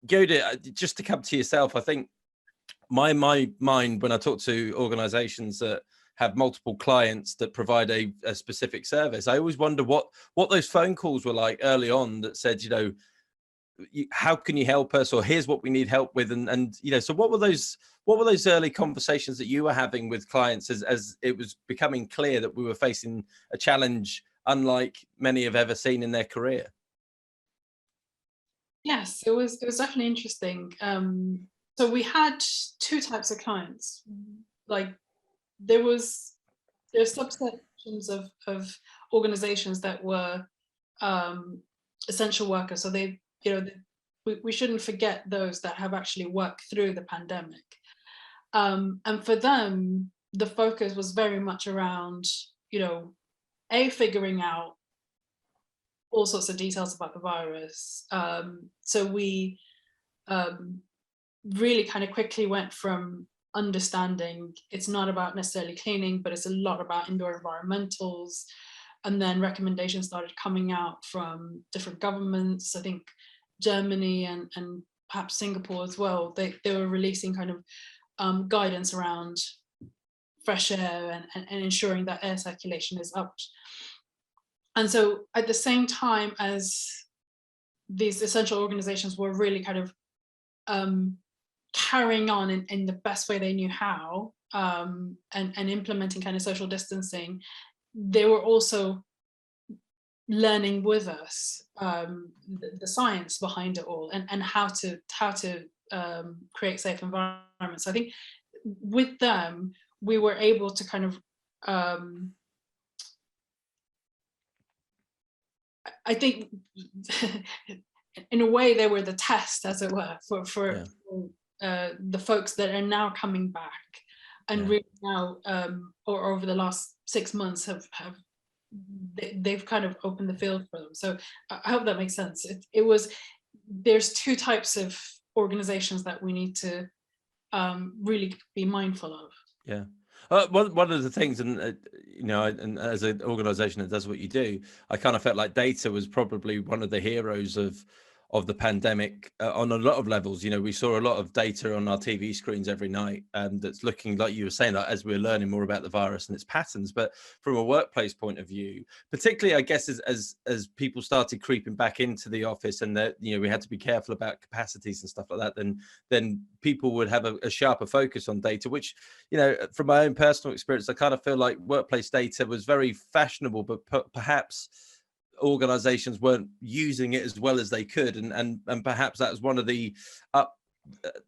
Yodit, just to come to yourself, I think my mind, when I talk to organizations that have multiple clients that provide a specific service, I always wonder what those phone calls were like early on that said, how can you help us, or here's what we need help with, and so what were those early conversations that you were having with clients as it was becoming clear that we were facing a challenge unlike many have ever seen in their career? Yes, it was definitely interesting. So we had two types of clients. Like there's subsections of organizations that were essential workers. So we shouldn't forget those that have actually worked through the pandemic. And for them, the focus was very much around, figuring out all sorts of details about the virus. So we really kind of quickly went from understanding it's not about necessarily cleaning, but it's a lot about indoor environmentals. And then recommendations started coming out from different governments. I think Germany and perhaps Singapore as well. They were releasing kind of guidance around fresh air and ensuring that air circulation is up. And so at the same time as these essential organizations were really kind of carrying on in the best way they knew how, and implementing kind of social distancing, they were also learning with us the science behind it all, and how to create safe environments. So I think with them, we were able to kind of I think in a way they were the test, as it were, for the folks that are now coming back and really now, or over the last 6 months, they've kind of opened the field for them. So I hope that makes sense. There's two types of organizations that we need to really be mindful of. Yeah. One of the things, and and as an organization that does what you do, I kind of felt like data was probably one of the heroes of the pandemic on a lot of levels. We saw a lot of data on our TV screens every night, and that's looking, like you were saying, like, as we're learning more about the virus and its patterns. But from a workplace point of view, particularly, I guess, as people started creeping back into the office, and that we had to be careful about capacities and stuff like that, then people would have a sharper focus on data, which, from my own personal experience, I kind of feel like workplace data was very fashionable, but perhaps organizations weren't using it as well as they could, and perhaps that was one of the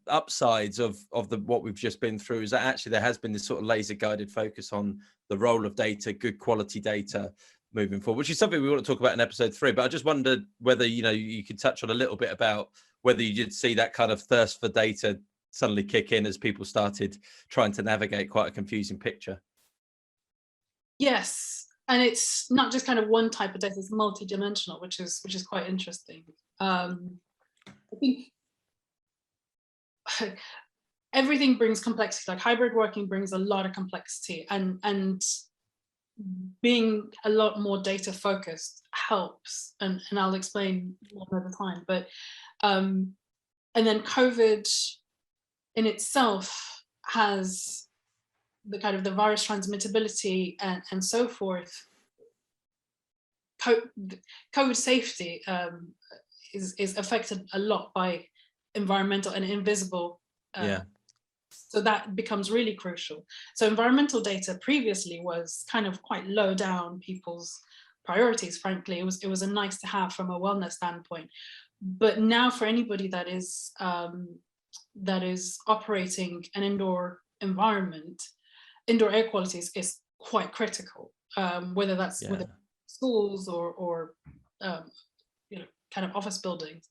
upsides of what we've just been through, is that actually there has been this sort of laser guided focus on the role of data, good quality data moving forward, which is something we want to talk about in episode 3. But I just wondered whether you could touch on a little bit about whether you did see that kind of thirst for data suddenly kick in as people started trying to navigate quite a confusing picture. Yes. And it's not just kind of one type of data; it's multi-dimensional, which is quite interesting. I think everything brings complexity. Like hybrid working brings a lot of complexity, and being a lot more data focused helps. And I'll explain one at a time. But and then COVID in itself has the kind of the virus transmittability and so forth. COVID safety is affected a lot by environmental and invisible. So that becomes really crucial. So environmental data previously was kind of quite low down people's priorities, frankly. It was a nice to have from a wellness standpoint. But now for anybody that is operating an indoor environment, indoor air quality is quite critical, whether that's within schools or kind of office buildings.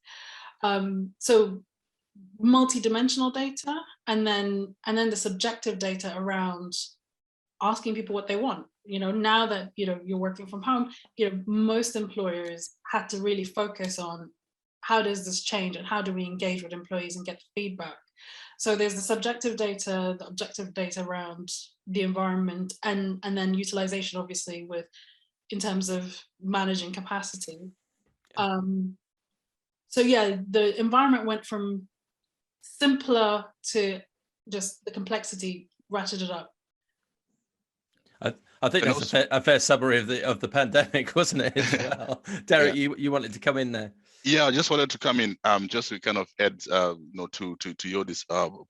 So multi-dimensional data, and then the subjective data around asking people what they want. Now that you're working from home, most employers had to really focus on how does this change and how do we engage with employees and get feedback. So there's the subjective data, the objective data around the environment, and then utilization, obviously, in terms of managing capacity. So So yeah, the environment went from simpler to just the complexity ratcheted up. I think that's a fair summary of the pandemic, wasn't it, as well? Dereck, you wanted to come in there. Yeah, I just wanted to come in just to kind of add to Yodit's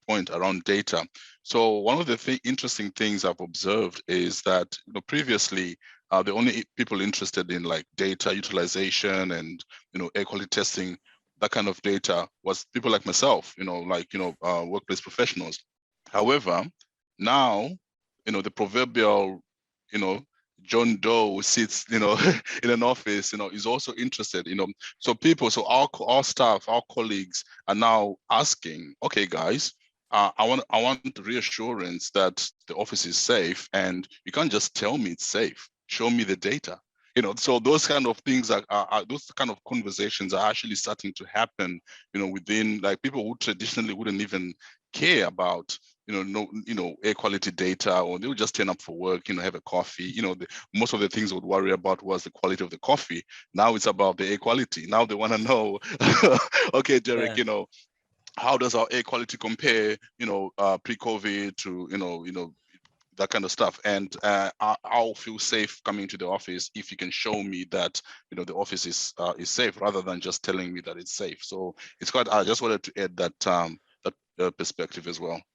point around data. So one of the interesting things I've observed is that previously the only people interested in like data utilization and air quality testing, that kind of data, was people like myself, workplace professionals. However, now the proverbial John Doe sits, in an office, is also interested, so our staff, our colleagues are now asking, okay, guys, I want reassurance that the office is safe, and you can't just tell me it's safe. Show me the data. So those kind of things those kind of conversations are actually starting to happen, within, like, people who traditionally wouldn't even care about air quality data, or they would just turn up for work, have a coffee. Most of the things they would worry about was the quality of the coffee. Now it's about the air quality. Now they want to know, okay, Dereck, how does our air quality compare, pre-COVID to, that kind of stuff. And I'll feel safe coming to the office if you can show me that, the office is safe, rather than just telling me that it's safe. So it's quite, I just wanted to add that perspective as well.